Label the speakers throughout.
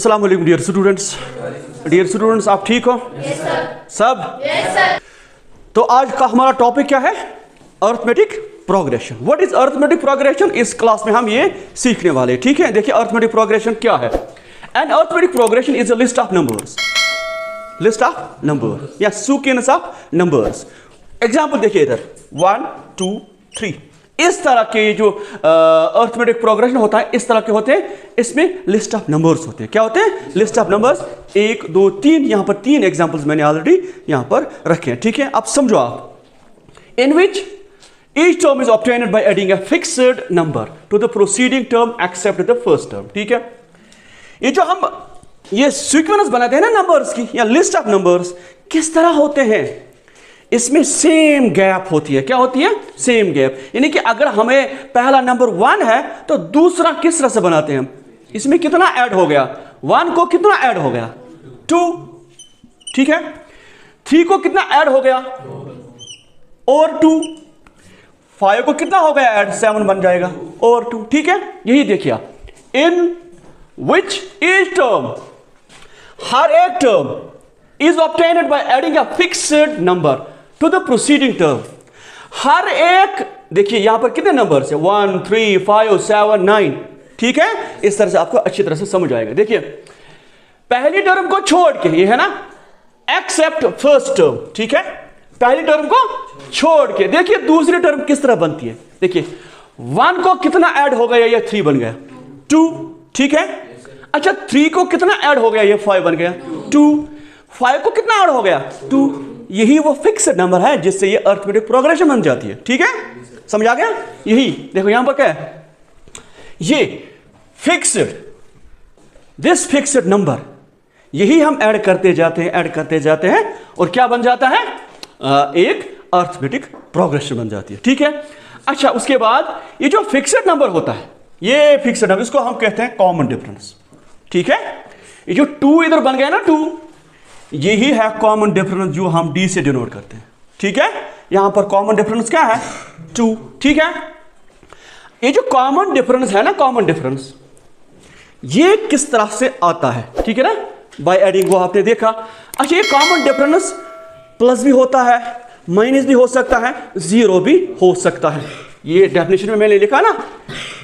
Speaker 1: अस्सलाम वालेकुम dear students, आप ठीक हो?
Speaker 2: Yes, sir.
Speaker 1: सब?
Speaker 2: Yes, sir.
Speaker 1: तो आज का हमारा टॉपिक क्या है? Arithmetic progression. What is arithmetic progression? इस क्लास में हम ये सीखने वाले हैं। ठीक है, देखिए अर्थमेटिक प्रोग्रेशन क्या है। An arithmetic progression is a list of numbers, या सीक्वेंस ऑफ नंबर्स। एग्जाम्पल देखिए इधर 1 2 3, इस तरह के जो अर्थमेटिक प्रोग्रेशन होता है इस तरह के होते हैं। इसमें लिस्ट ऑफ नंबर्स होते हैं। क्या होते हैं? List of numbers. 1 2 3, यहां पर 3 एग्जांपल्स मैंने ऑलरेडी यहां पर रखे हैं। ठीक है, अब समझो आप। In which each term is obtained by adding a fixed number to the proceeding term except the first term. ठीक है, ये जो हम ये सीक्वेंस बनाते हैं ना नंबर्स की, या लिस्ट ऑफ नंबर्स, किस तरह होते हैं? इसमें सेम गैप होती है। क्या होती है? Same gap. यानी कि अगर हमें पहला नंबर 1 है तो दूसरा किस तरह से बनाते हैं हम? इसमें कितना ऐड हो गया? 1 को कितना ऐड हो गया? 2। ठीक है, 3 को कितना ऐड हो गया? और 2। 5 को कितना हो गया ऐड? 7 बन जाएगा और 2। ठीक है, यही देखिए इन विच ईच टर्म, हर एक term is obtained by adding a fixed number to the proceeding term. हर एक, देखिए यहां पर कितने नंबर है? 1 3 5 7 9। ठीक है, इस तरह से आपको अच्छी तरह से समझ आएगा। देखिए पहली टर्म को छोड़ के, ये है ना, एक्सेप्ट फर्स्ट टर्म। ठीक है, पहली टर्म को छोड़ के देखिए दूसरी टर्म किस तरह बनती है। देखिए 1 को कितना ऐड हो गया? ये 3 बन गया, 2। ठीक है, अच्छा 3 को कितना ऐड हो गया? ये 5 बन गया, 2। 5 को कितना ऐड हो गया? 2। यही वो फिक्स्ड नंबर है जिससे ये अर्थमेटिक प्रोग्रेशन बन जाती है। ठीक है, समझ आ गया? यही देखो यहां पर क्या है, ये फिक्स्ड, दिस फिक्स्ड नंबर, यही हम ऐड करते जाते हैं और क्या बन जाता है? एक अर्थमेटिक प्रोग्रेशन बन जाती है। ठीक है, अच्छा उसके बाद ये जो फिक्स्ड नंबर होता है, ये फिक्स्ड नंबर, इसको हम कहते हैं कॉमन डिफरेंस। ठीक है, ये जो 2 इधर बन गया ना, 2, यही है कॉमन डिफरेंस जो हम डी से डिनोट करते हैं। ठीक है, यहां पर कॉमन डिफरेंस क्या है? 2। ठीक है, ये जो कॉमन डिफरेंस है ना, कॉमन डिफरेंस, ये किस तरह से आता है? ठीक है ना, बाय एडिंग, वो आपने देखा। अच्छा ये कॉमन डिफरेंस प्लस भी होता है, माइनस भी हो सकता है, जीरो भी हो सकता है। ये डेफिनेशन में मैंने लिखा ना,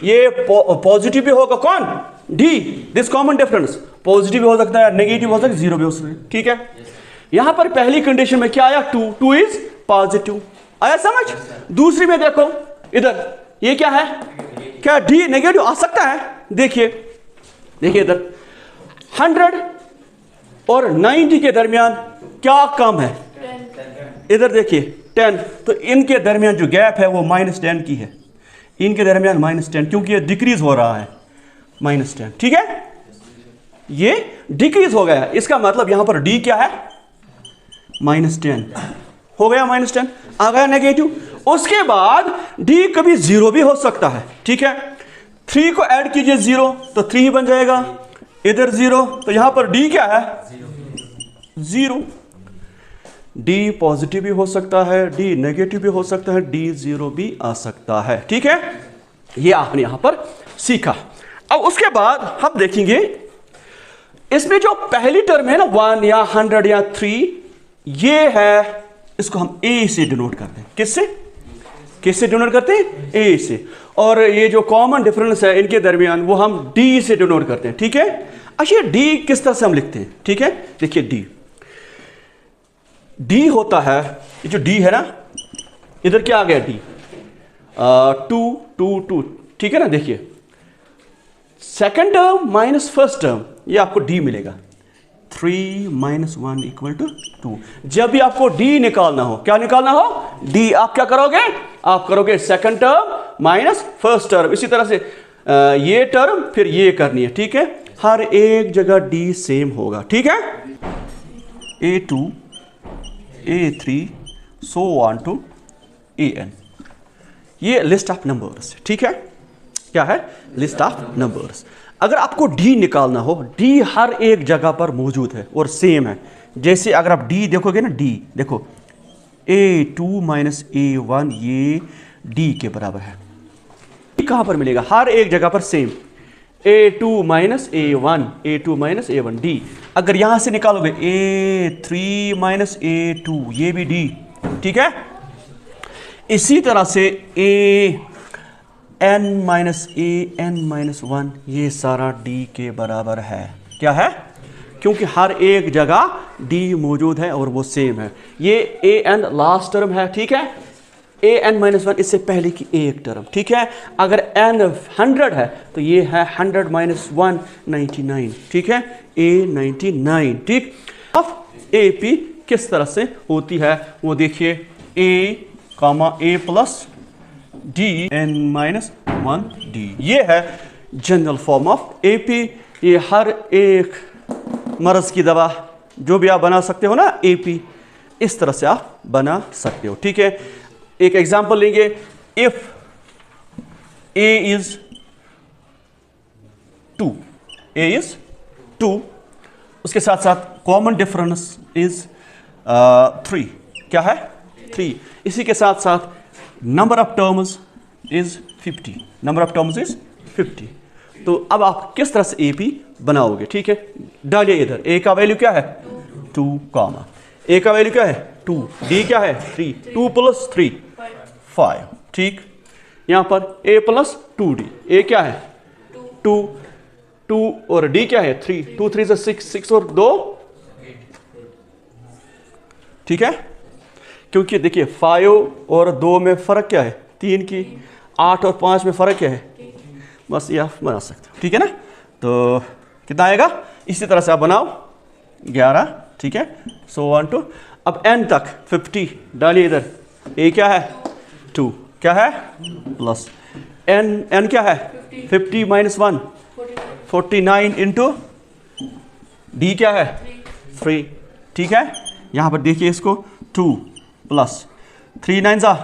Speaker 1: ये पॉजिटिव भी होगा, कौन? D, this common difference positive भी हो सकता है, नेगेटिव हो सकता है, जीरो भी हो सकता है। ठीक है, यहां पर पहली कंडीशन में क्या आया? 2 इज पॉजिटिव। आया समझ? दूसरी में देखो इधर, ये क्या है? क्या डी नेगेटिव आ सकता है? देखिए इधर 100 और 90 के दरमियान क्या कम है? इधर देखिए 10, तो इनके दरमियान जो गैप है वो -10 की है। इनके दरमियान -10, क्योंकि ये डिक्रीज हो रहा है, -10। ठीक है, ये डिक्रीज हो गया, इसका मतलब यहां पर डी क्या है? -10 हो गया, -10 आ गया नेगेटिव। उसके बाद डी कभी 0 भी हो सकता है। ठीक है, 3 को ऐड कीजिए 0 तो 3 ही बन जाएगा, इधर 0, तो यहां पर डी क्या है? 0। डी पॉजिटिव भी हो सकता है, डी नेगेटिव भी हो सकता है, डी 0 भी आ सकता है। ठीक है, ये आपने यहां पर सीखा। अब उसके बाद हम देखेंगे इसमें जो पहली टर्म है ना, 1 या 100 या 3, ये है, इसको हम ए से डिनोट करते हैं। किससे डिनोट करते हैं? ए से। और ये जो कॉमन डिफरेंस है इनके दरमियान, वो हम डी से डिनोट करते हैं। ठीक है, अच्छा डी किस तरह से हम लिखते हैं? ठीक है, देखिए डी होता है, ये जो डी है ना, इधर क्या आ गया? डी 2 2 2। ठीक है ना, देखिए second term minus first term, ये आपको डी मिलेगा। 3 - 1 = 2। जब भी आपको डी निकालना हो, क्या निकालना हो? डी। आप क्या करोगे? आप करोगे second term minus first term. इसी तरह से ये टर्म फिर ये करनी है। ठीक है, हर एक जगह डी सेम होगा। ठीक है, A2 A3 so on to AN, ये लिस्ट ऑफ नंबर्स। ठीक है, क्या है? List of numbers. अगर आपको डी निकालना हो, डी हर एक जगह पर मौजूद है और सेम है। जैसे अगर आप डी देखोगे ना, डी देखो A2 - A1, ये डी के बराबर है। कहां पर मिलेगा? हर एक जगह पर same. A2 minus A1, A2 minus A1 D। अगर यहां से निकालोगे A3 माइनस A2, ये भी D, ठीक है। इसी तरह से AN माइनस AN माइनस 1, ये सारा D के बराबर है। क्या है? क्योंकि हर एक जगह D मौजूद है और वो सेम है। ये AN लास्ट टर्म है, ठीक है। AN माइनस 1 इससे पहले की एक टर्म, ठीक है। अगर N 100 है तो ये है 100 माइनस 1 99, ठीक है। A 99, ठीक। अब AP किस तरह से होती है वो देखिए, A plus D N minus 1 D, ये है जनरल फॉर्म ऑफ AP। ये हर एक मर्ज की दवा जो भी आप बना सकते हो ना, AP इस तरह से आप बना सकते हो, ठीक है। एक एग्जांपल लेंगे, इफ A इज 2, उसके साथ साथ कॉमन डिफरेंस इज 3, क्या है? 3। इसी के साथ साथ नंबर ऑफ टर्म्स इज 50, तो अब आप किस तरह से AP बनाओगे, ठीक है। डालिए इधर, A का वैल्यू क्या है? 2, A का वैल्यू क्या है? 2, D क्या है? 3, 2 प्लस 3 5, ठीक। यहां पर A प्लस 2D, A क्या है? 2 और D क्या है? 3, 2 3 6 और 2, ठीक है। क्योंकि देखिए 5 और 2 में फर्क क्या है? 3 की। 8 और 5 में फर्क क्या है? बस ये आप बना सकते हो, ठीक है ना। तो कितना आएगा? इसी तरह से आप बनाओ 11, ठीक है। सो 1 टू अब N तक 50 डालिए इधर। A क्या है? 2, क्या है? प्लस N क्या है? 50 माइनस 1 49 इंटू D क्या है? 3, ठीक है। यहां पर देखिए इसको, 2 प्लस 3 9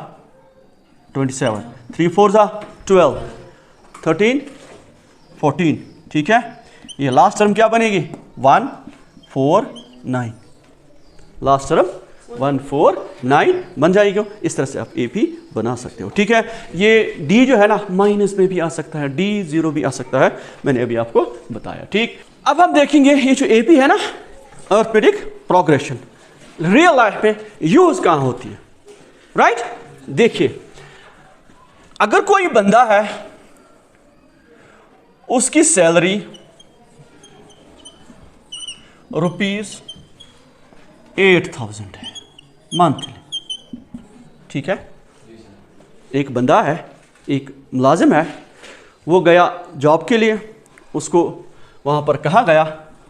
Speaker 1: 27, 3 4 12, 13 14, ठीक है। ये लास्ट टर्म क्या बनेगी? 1 4 9, लास्ट टर्म 1 4 9 बन जाएगी। इस तरह से आप AP बना सकते हो, ठीक है। ये D जो है ना, माइनस में भी आ सकता है, D 0 भी आ सकता है, मैंने अभी आपको बताया, ठीक। अब हम देखेंगे ये जो AP है ना, अर्थमेटिक प्रोग्रेशन, रियल लाइफ में यूज कहां होती है, राइट। देखिए, अगर कोई बंदा है, उसकी सैलरी ₹8,000 है मंथली, ठीक है। एक बंदा है, एक मुलाजिम है, वो गया जॉब के लिए, उसको वहां पर कहा गया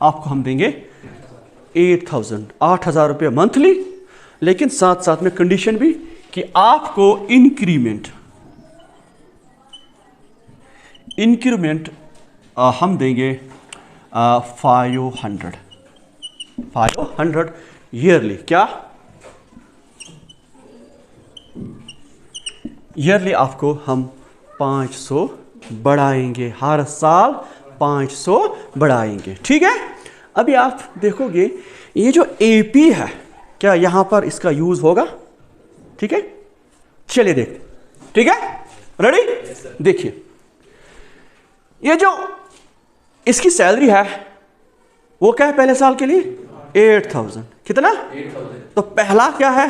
Speaker 1: आपको हम देंगे 8,000 रुपये मंथली, लेकिन साथ साथ में कंडीशन भी कि आपको इंक्रीमेंट हम देंगे 500 ईयरली। क्या? ईयरली आपको हम 500 बढ़ाएंगे, हर साल 500 बढ़ाएंगे, ठीक है। अभी आप देखोगे ये जो AP है, क्या यहां पर इसका यूज होगा? ठीक है, चलिए देखते, ठीक है। रेडी? देखिए, ये जो इसकी सैलरी है वो क्या है पहले साल के लिए? 8,000। कितना? 8,000। तो पहला क्या है?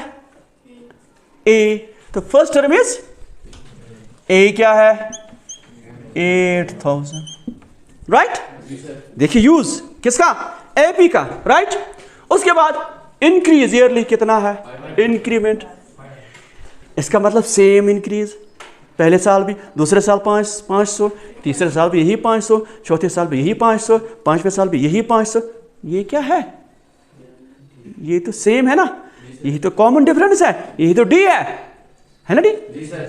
Speaker 1: A। तो फर्स्ट टर्म इज A क्या है? 8,000, राइट। देखिए यूज किसका? AP का, राइट। उसके बाद इंक्रीज ईयरली कितना है? इंक्रीमेंट। इसका मतलब सेम इंक्रीज, पहले साल भी, दूसरे साल 500, तीसरे साल भी यही 500, चौथे साल भी यही 500, पांचवें साल भी यही 500। ये क्या है? ये तो सेम है ना, यही तो कॉमन डिफरेंस है, यही तो D है ना D?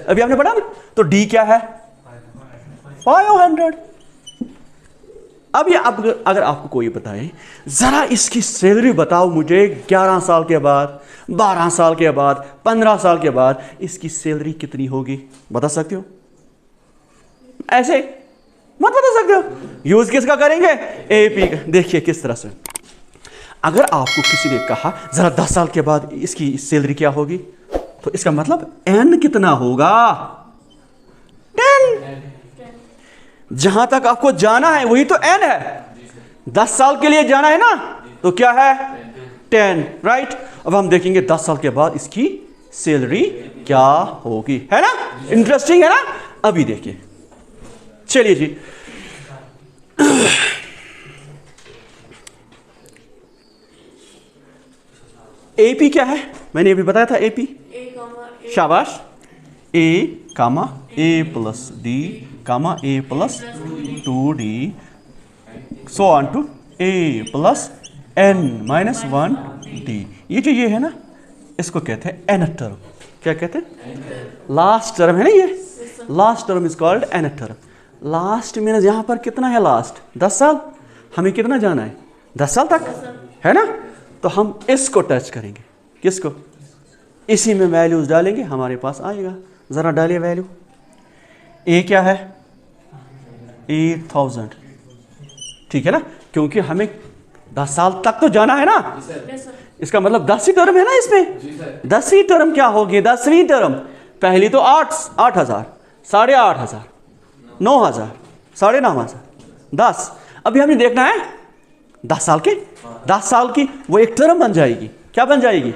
Speaker 1: अभी आपने पढ़ा ना, तो D क्या है? 500। अब ये अगर आपको कोई बताए जरा इसकी सैलरी बताओ मुझे 11 साल के बाद, 12 साल के बाद, 15 साल के बाद इसकी सैलरी कितनी होगी, बता सकते हो? ऐसे मत बता सकते हो। यूज किसका करेंगे? AP का। देखिए किस तरह से, अगर आपको किसी ने कहा जरा 10 साल के बाद इसकी सैलरी क्या होगी, तो इसका मतलब N कितना होगा? 10। जहां तक आपको जाना है वही तो n है। 10 साल के लिए जाना है ना, तो क्या है 10, राइट। अब हम देखेंगे 10 साल के बाद इसकी सैलरी क्या होगी, है ना। इंटरेस्टिंग है ना। अभी देखिए, चलिए जी। एपी क्या है, मैंने अभी बताया था एपी। शाबाश। A comma A plus D comma A plus 2d so on to A plus n minus 1d। ये है ना, इसको कहते हैं nth टर्म। क्या कहते हैं, लास्ट टर्म है ना ये। Last term is called nth term. Last means यहाँ पर कितना है, लास्ट 10 साल। हमें कितना जाना है, 10 साल तक, है ना। तो हम इसको टच करेंगे, किसको, इसी में वैल्यूज डालेंगे, हमारे पास आएगा। ज़रा डालिए वैल्यू। ए क्या है 8000, ठीक है ना, क्योंकि हमें 10 साल तक तो जाना है ना। इसका मतलब 10वीं टर्म है ना इसमें। 10वीं टर्म क्या होगी, 10वीं टर्म पहली तो 8000, 8500, 9000, 9500, 10। अभी हमें देखना है 10 साल के, 10 साल की वो एक टर्म बन जाएगी। क्या बन जाएगी,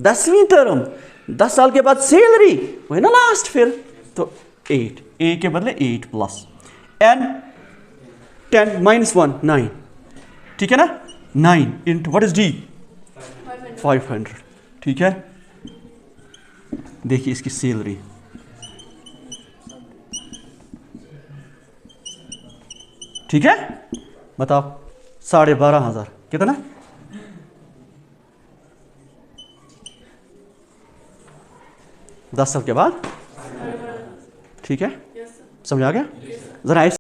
Speaker 1: 10वीं टर्म। 10 साल के बाद सैलरी वही ना लास्ट, फिर तो 8, ए के बदले 8 प्लस n 10 माइनस 1 9, ठीक है ना। 9 इंटू व्हाट इज डी 500, ठीक है। देखिए इसकी सैलरी, ठीक है। बताओ 12,500 कितना, दस साल के बाद, ठीक है। समझ आ गया। जरा